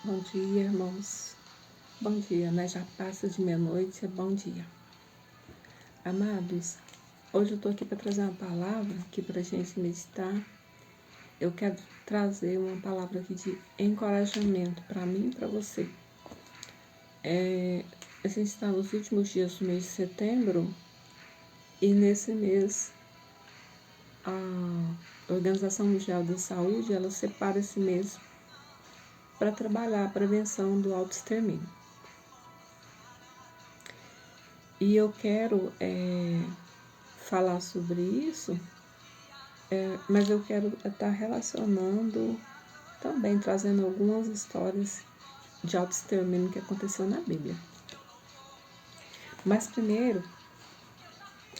Bom dia, irmãos. Bom dia, né? Já passa de meia-noite, é bom dia. Amados, hoje eu estou aqui para trazer uma palavra aqui para a gente meditar. Eu quero trazer uma palavra aqui de encorajamento para mim e para você. A gente está nos últimos dias do mês de setembro e nesse mês a Organização Mundial da Saúde, ela separa esse mês para trabalhar a prevenção do autoextermínio. E eu quero falar sobre isso, mas eu quero estar relacionando também, trazendo algumas histórias de autoextermínio que aconteceu na Bíblia. Mas primeiro,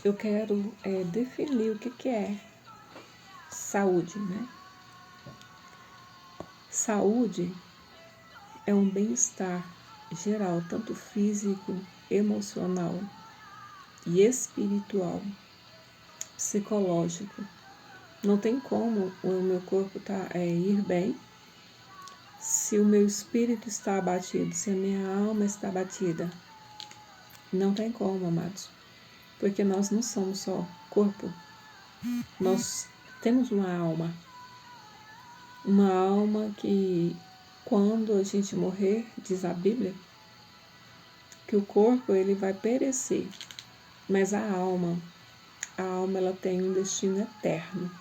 eu quero definir o que é saúde, né? Saúde é um bem-estar geral, tanto físico, emocional e espiritual, psicológico. Não tem como o meu corpo ir bem se o meu espírito está abatido, se a minha alma está abatida. Não tem como, amados, porque nós não somos só corpo, nós temos uma alma que quando a gente morrer, diz a Bíblia, que o corpo ele vai perecer, mas a alma ela tem um destino eterno,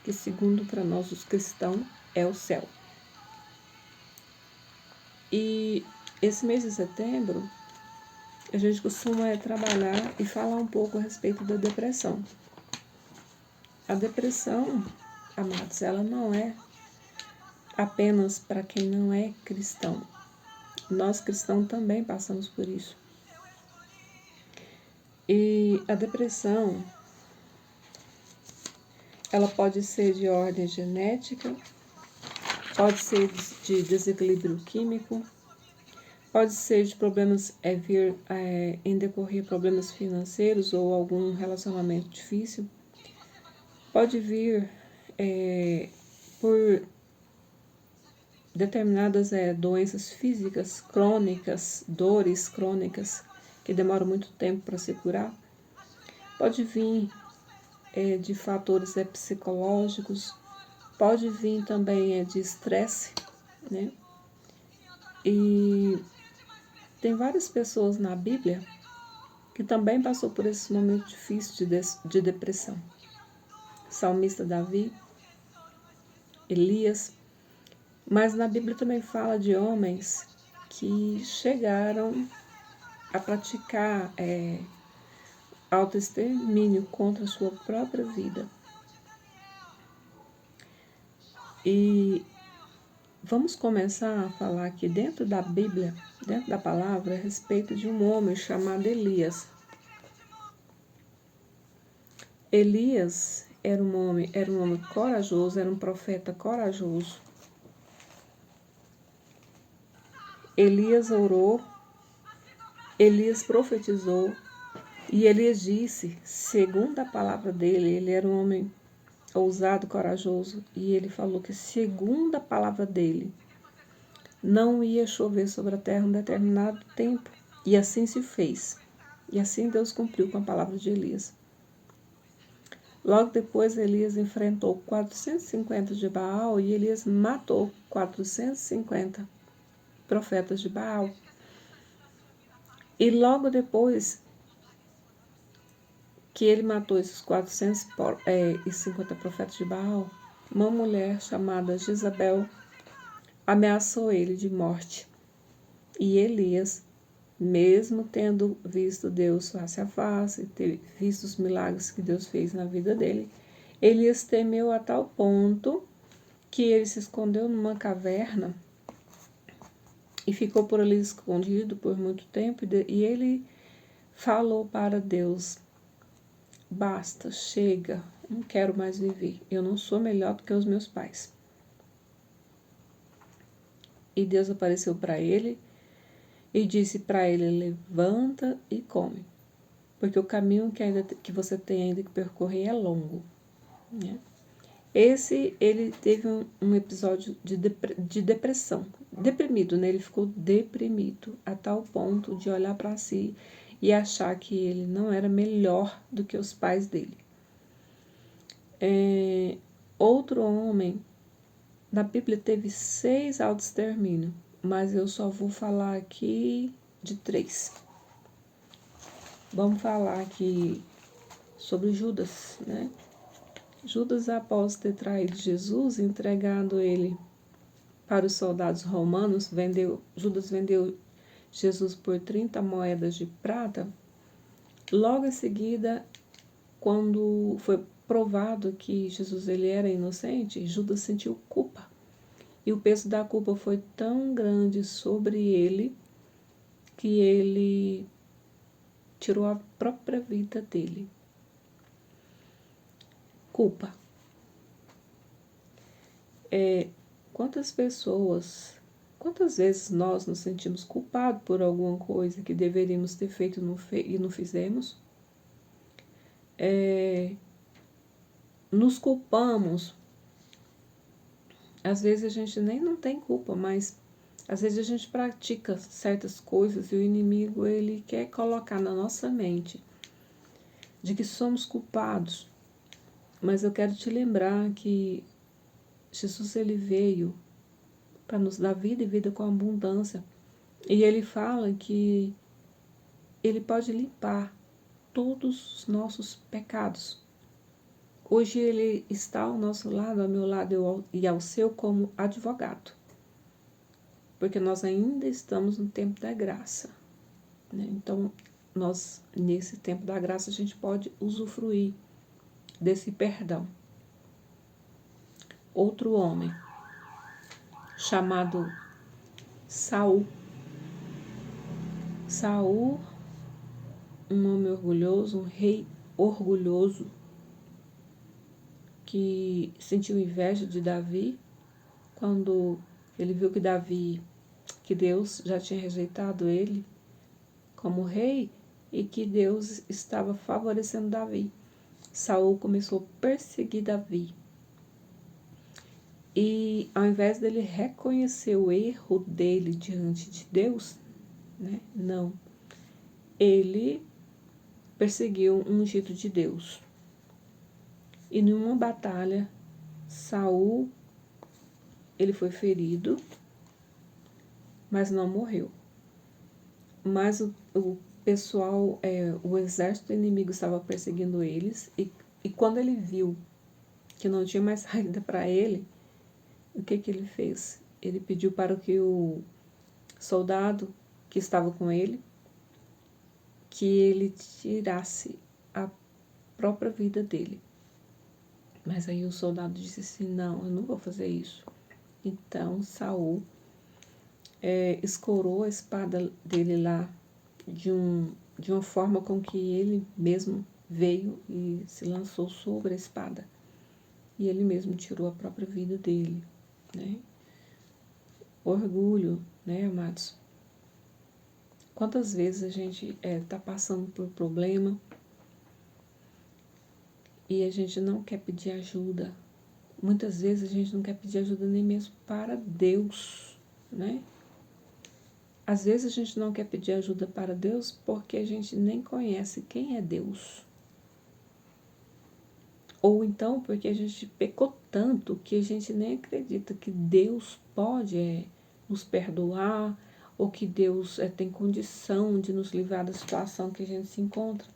que segundo para nós os cristãos é o céu. E esse mês de setembro, a gente costuma trabalhar e falar um pouco a respeito da depressão. A depressão, amados, ela não é apenas para quem não é cristão. Nós cristãos também passamos por isso. E a depressão, ela pode ser de ordem genética, pode ser de desequilíbrio químico, pode ser de problemas, vir em decorrer problemas financeiros ou algum relacionamento difícil, pode vir por determinadas doenças físicas crônicas, dores crônicas que demoram muito tempo para se curar, pode vir de fatores psicológicos, pode vir também de estresse, né? E tem várias pessoas na Bíblia que também passou por esse momento difícil de depressão. Salmista Davi, Elias, mas na Bíblia também fala de homens que chegaram a praticar autoextermínio contra a sua própria vida. E vamos começar a falar aqui dentro da Bíblia, dentro da palavra, a respeito de um homem chamado Elias. Elias era um homem corajoso, era um profeta corajoso. Elias orou, Elias profetizou, e Elias disse, segundo a palavra dele, ele era um homem ousado, corajoso, e ele falou que segundo a palavra dele, não ia chover sobre a terra um determinado tempo, e assim se fez. E assim Deus cumpriu com a palavra de Elias. Logo depois, Elias enfrentou 450 de Baal e Elias matou 450 profetas de Baal. E logo depois que ele matou esses 450 profetas de Baal, uma mulher chamada Jezabel ameaçou ele de morte. E Elias, mesmo tendo visto Deus face a face, ter visto os milagres que Deus fez na vida dele, Elias temeu a tal ponto que ele se escondeu numa caverna e ficou por ali escondido por muito tempo, e ele falou para Deus, basta, chega, não quero mais viver, eu não sou melhor do que os meus pais. E Deus apareceu para ele e disse para ele, levanta e come, porque o caminho que você tem ainda que percorrer é longo, né? Ele teve um episódio de depressão, deprimido, né? Ele ficou deprimido a tal ponto de olhar para si e achar que ele não era melhor do que os pais dele. Outro homem, na Bíblia teve 6 autoextermínios, mas eu só vou falar aqui de 3. Vamos falar aqui sobre Judas, né? Judas, após ter traído Jesus, entregado ele para os soldados romanos, Judas vendeu Jesus por 30 moedas de prata. Logo em seguida, quando foi provado que Jesus ele era inocente, Judas sentiu culpa. E o peso da culpa foi tão grande sobre ele que ele tirou a própria vida dele. Culpa. Quantas vezes nós nos sentimos culpados por alguma coisa que deveríamos ter feito e não fizemos? Nos culpamos. Às vezes a gente nem não tem culpa, mas às vezes a gente pratica certas coisas e o inimigo ele quer colocar na nossa mente de que somos culpados. Mas eu quero te lembrar que Jesus ele veio para nos dar vida e vida com abundância. E ele fala que ele pode limpar todos os nossos pecados. Hoje ele está ao nosso lado, ao meu lado e ao seu como advogado. Porque nós ainda estamos no tempo da graça, né? Então, nós, nesse tempo da graça, a gente pode usufruir desse perdão. Outro homem, chamado Saul. Saul, um homem orgulhoso, um rei orgulhoso, que sentiu inveja de Davi, quando ele viu que Deus já tinha rejeitado ele como rei e que Deus estava favorecendo Davi. Saul começou a perseguir Davi. E ao invés dele reconhecer o erro dele diante de Deus, né? Não. Ele perseguiu um ungido de Deus. E numa batalha, Saul, ele foi ferido, mas não morreu. Mas o pessoal, o exército inimigo estava perseguindo eles, e quando ele viu que não tinha mais saída para ele, o que ele fez? Ele pediu para que o soldado que estava com ele, que ele tirasse a própria vida dele. Mas aí o soldado disse assim, não, eu não vou fazer isso. Então Saul escorou a espada dele lá de uma forma com que ele mesmo veio e se lançou sobre a espada. E ele mesmo tirou a própria vida dele, né? Orgulho, né, amados? Quantas vezes a gente está passando por problema e a gente não quer pedir ajuda? Muitas vezes a gente não quer pedir ajuda nem mesmo para Deus, né? Às vezes a gente não quer pedir ajuda para Deus porque a gente nem conhece quem é Deus. Ou então porque a gente pecou tanto que a gente nem acredita que Deus pode nos perdoar ou que Deus tem condição de nos livrar da situação que a gente se encontra.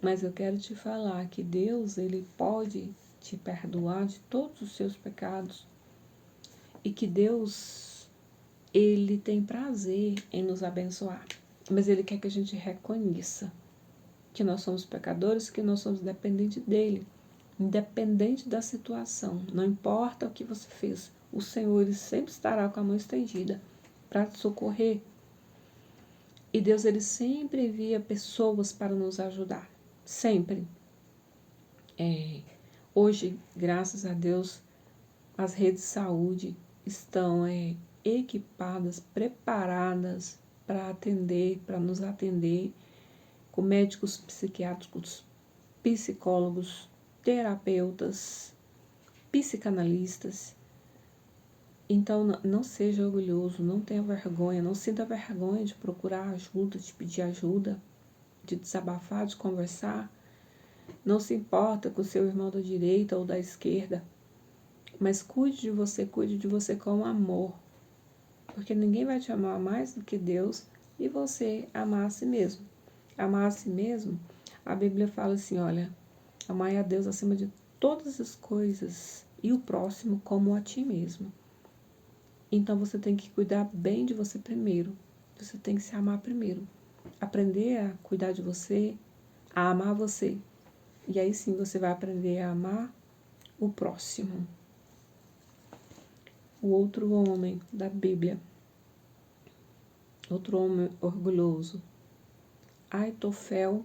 Mas eu quero te falar que Deus, ele pode te perdoar de todos os seus pecados e que Deus, ele tem prazer em nos abençoar, mas ele quer que a gente reconheça que nós somos pecadores, que nós somos dependentes dele, independente da situação, não importa o que você fez, o Senhor ele sempre estará com a mão estendida para te socorrer. E Deus ele sempre envia pessoas para nos ajudar, sempre. Hoje, graças a Deus, as redes de saúde estão equipadas, preparadas para nos atender, com médicos psiquiátricos, psicólogos, terapeutas, psicanalistas. Então, não seja orgulhoso, não tenha vergonha, não sinta vergonha de procurar ajuda, de pedir ajuda, de desabafar, de conversar. Não se importa com o seu irmão da direita ou da esquerda, mas cuide de você com amor, porque ninguém vai te amar mais do que Deus e você amar a si mesmo. Amar a si mesmo, a Bíblia fala assim, olha, amai a Deus acima de todas as coisas e o próximo como a ti mesmo. Então você tem que cuidar bem de você primeiro. Você tem que se amar primeiro. Aprender a cuidar de você, a amar você. E aí sim você vai aprender a amar o próximo. O outro homem da Bíblia. Outro homem orgulhoso. Aitofel.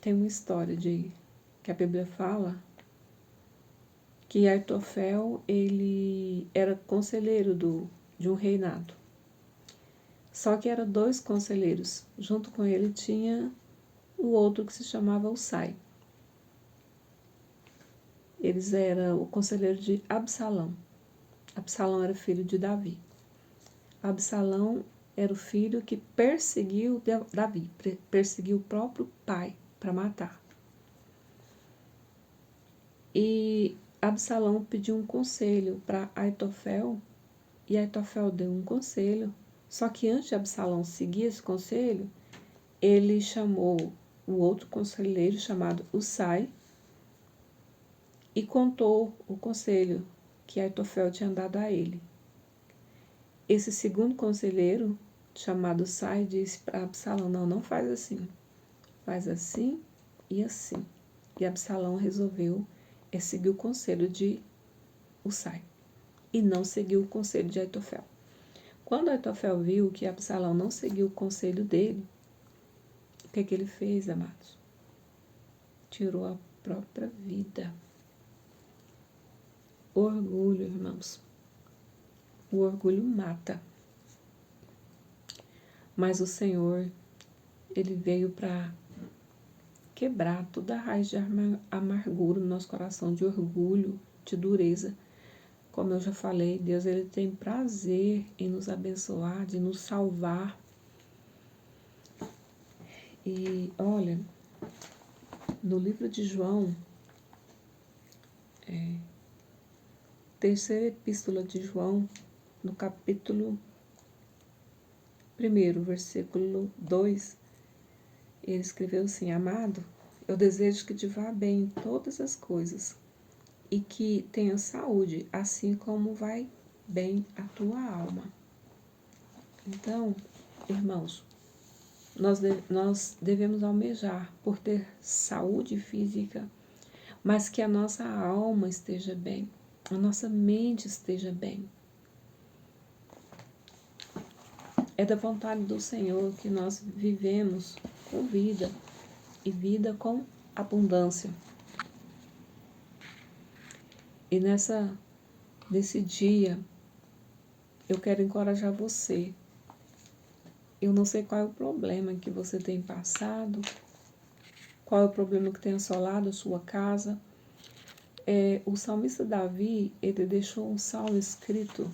Tem uma história que a Bíblia fala que Aitofel, ele era conselheiro de um reinado. Só que eram 2 conselheiros. Junto com ele tinha o outro que se chamava Husai. Eles eram o conselheiro de Absalão. Absalão era filho de Davi. Absalão era o filho que perseguiu Davi, perseguiu o próprio pai para matar. E Absalão pediu um conselho para Aitofel, e Aitofel deu um conselho, só que antes de Absalão seguir esse conselho, ele chamou o outro conselheiro chamado Husai e contou o conselho que Aitofel tinha dado a ele. Esse segundo conselheiro, chamado Husai, disse para Absalão, não faz assim e assim. E Absalão resolveu seguir o conselho de Husai e não seguiu o conselho de Aitofel. Quando Aitofel viu que Absalão não seguiu o conselho dele, o que ele fez, amados? Tirou a própria vida. Orgulho, irmãos. O orgulho mata. Mas o Senhor, ele veio para quebrar toda a raiz de amargura no nosso coração, de orgulho, de dureza. Como eu já falei, Deus, ele tem prazer em nos abençoar, de nos salvar. E olha, no livro de João, terceira epístola de João, no capítulo 1, versículo 2, ele escreveu assim, amado, eu desejo que te vá bem em todas as coisas e que tenha saúde, assim como vai bem a tua alma. Então, irmãos, nós devemos almejar por ter saúde física, mas que a nossa alma esteja bem, a nossa mente esteja bem. É da vontade do Senhor que nós vivemos com vida e vida com abundância. E nesse dia, eu quero encorajar você. Eu não sei qual é o problema que você tem passado, qual é o problema que tem assolado a sua casa. O salmista Davi, ele deixou um salmo escrito,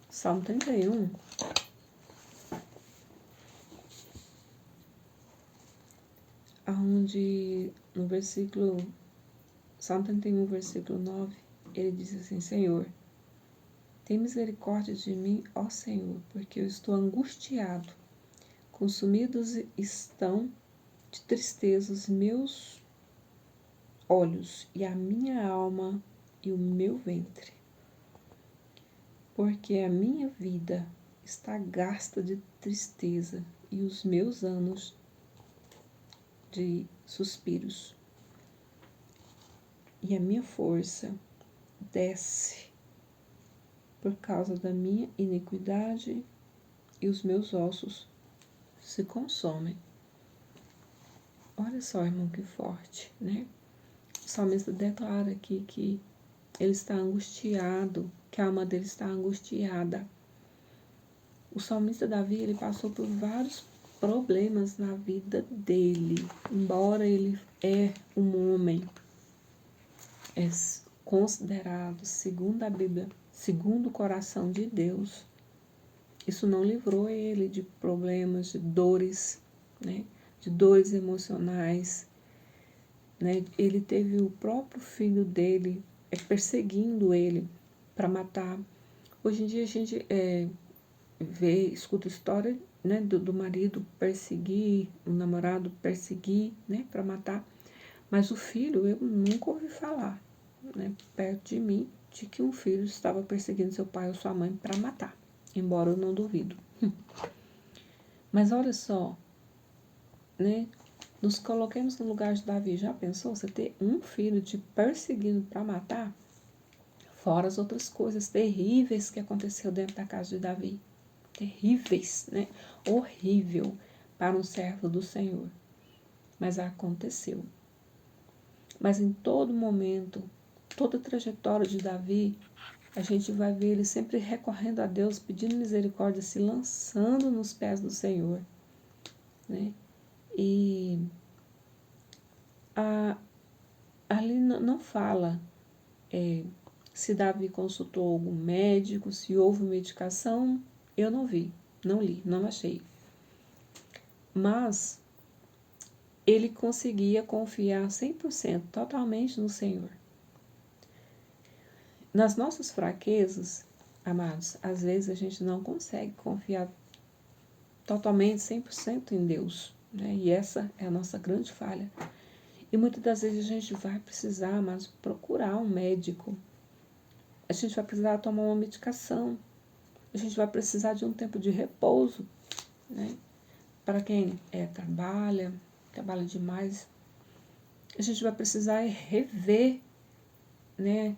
Salmo 31, onde no Salmo 31, versículo 9, ele diz assim, Senhor, tem misericórdia de mim, ó Senhor, porque eu estou angustiado. Consumidos estão de tristeza os meus olhos e a minha alma e o meu ventre. Porque a minha vida está gasta de tristeza e os meus anos de suspiros. E a minha força desce por causa da minha iniquidade e os meus ossos se consomem. Olha só, irmão, que forte, né? O salmista declara aqui que ele está angustiado, que a alma dele está angustiada. O salmista Davi, ele passou por vários problemas na vida dele, embora ele é um homem, é considerado, segundo a Bíblia, segundo o coração de Deus. Isso não livrou ele de problemas, de dores, né? De dores emocionais, né? Ele teve o próprio filho dele perseguindo ele para matar. Hoje em dia a gente escuta história, né, do marido perseguir, o namorado perseguir, né, para matar. Mas o filho, eu nunca ouvi falar, né, perto de mim, de que um filho estava perseguindo seu pai ou sua mãe para matar. Embora eu não duvido. Mas olha só, né? Nos coloquemos no lugar de Davi. Já pensou você ter um filho te perseguindo para matar? Fora as outras coisas terríveis que aconteceu dentro da casa de Davi. Terríveis, né? Horrível para um servo do Senhor. Mas aconteceu. Mas em todo momento, toda a trajetória de Davi, a gente vai ver ele sempre recorrendo a Deus, pedindo misericórdia, se lançando nos pés do Senhor, né? E ali não fala se Davi consultou algum médico, se houve medicação, eu não vi, não li, não achei. Mas ele conseguia confiar 100%, totalmente no Senhor. Nas nossas fraquezas, amados, às vezes a gente não consegue confiar totalmente, 100% em Deus, né? E essa é a nossa grande falha. E muitas das vezes a gente vai precisar, mas procurar um médico. A gente vai precisar tomar uma medicação. A gente vai precisar de um tempo de repouso, né? Para quem trabalha demais, a gente vai precisar rever, né,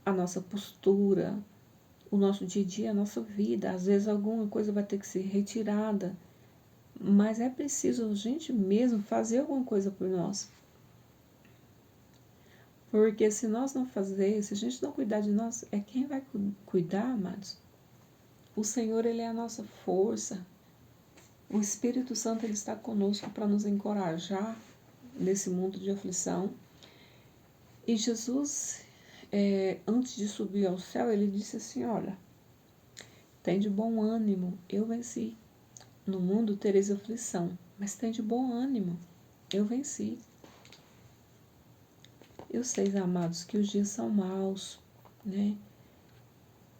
a nossa postura, o nosso dia a dia, a nossa vida. Às vezes alguma coisa vai ter que ser retirada, mas é preciso a gente mesmo fazer alguma coisa por nós. Porque se nós não fazermos, se a gente não cuidar de nós, quem vai cuidar, amados? O Senhor, Ele é a nossa força. O Espírito Santo, Ele está conosco para nos encorajar nesse mundo de aflição. E Jesus, antes de subir ao céu, Ele disse assim, olha, tem de bom ânimo, eu venci. No mundo tereis aflição, mas tem de bom ânimo, eu venci. Eu sei, amados, que os dias são maus, né?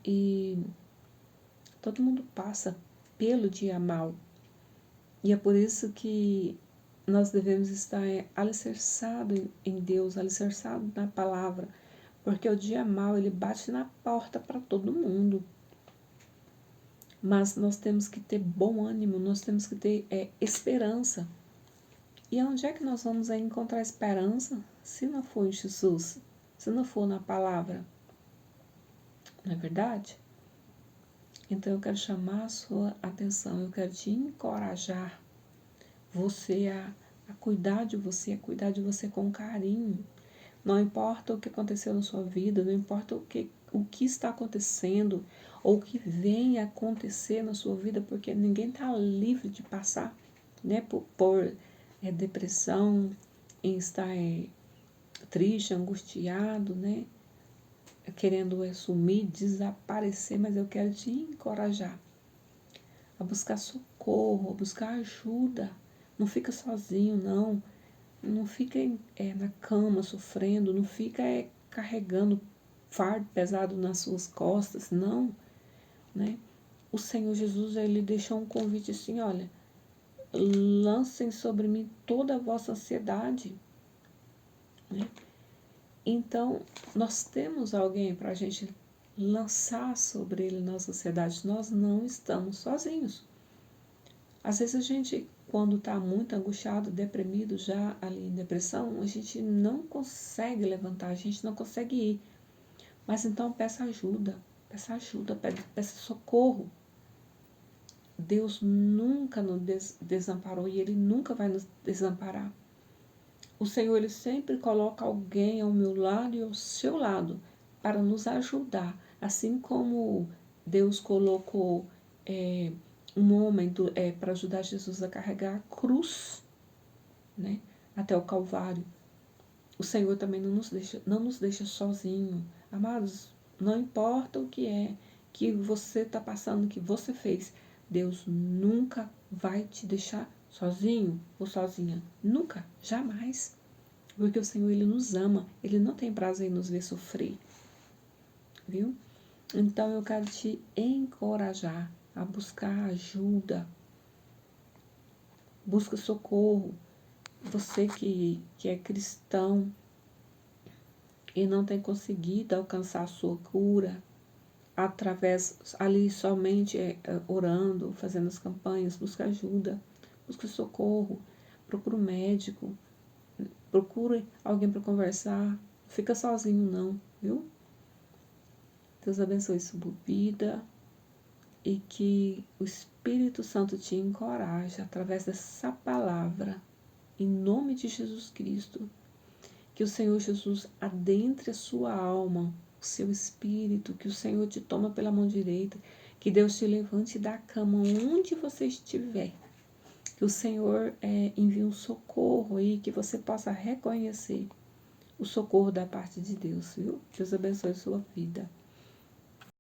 E todo mundo passa pelo dia mau. E é por isso que nós devemos estar alicerçados em Deus, alicerçados na palavra, porque o dia mau ele bate na porta para todo mundo. Mas nós temos que ter bom ânimo, nós temos que ter esperança. E onde é que nós vamos encontrar esperança se não for em Jesus, se não for na palavra? Não é verdade? Então eu quero chamar a sua atenção, eu quero te encorajar você a cuidar de você, a cuidar de você com carinho. Não importa o que aconteceu na sua vida, não importa o que está acontecendo ou o que vem a acontecer na sua vida, porque ninguém está livre de passar, né, por depressão, em estar triste, angustiado, né, querendo sumir, desaparecer, mas eu quero te encorajar a buscar socorro, a buscar ajuda. Não fica sozinho, não. Não fica na cama sofrendo, não fica carregando fardo pesado nas suas costas, não, né? O Senhor Jesus, Ele deixou um convite assim, olha, lancem sobre mim toda a vossa ansiedade, né? Então, nós temos alguém para a gente lançar sobre ele nossa ansiedade, nós não estamos sozinhos. Às vezes a gente, quando está muito angustiado, deprimido, já ali em depressão, a gente não consegue levantar, a gente não consegue ir. Mas então peça ajuda, peça socorro. Deus nunca nos desamparou e Ele nunca vai nos desamparar. O Senhor, Ele sempre coloca alguém ao meu lado e ao seu lado para nos ajudar. Assim como Deus colocou um homem para ajudar Jesus a carregar a cruz, né, até o Calvário. o Senhor também não nos deixa sozinho. Amados, não importa o que é que você está passando, que você fez, Deus nunca vai te deixar sozinho ou sozinha. Nunca, jamais. Porque o Senhor, Ele nos ama. Ele não tem prazer em nos ver sofrer. Viu? Então eu quero te encorajar a buscar ajuda. Busca socorro. Você que é cristão e não tem conseguido alcançar a sua cura através, ali somente orando, fazendo as campanhas, busca ajuda, busca socorro, procura um médico, procure alguém para conversar, não fica sozinho não, viu? Deus abençoe sua vida e que o Espírito Santo te encoraje através dessa palavra, em nome de Jesus Cristo. Que o Senhor Jesus adentre a sua alma, o seu espírito, que o Senhor te toma pela mão direita, que Deus te levante da cama onde você estiver, que o Senhor envie um socorro aí, que você possa reconhecer o socorro da parte de Deus, viu? Deus abençoe a sua vida.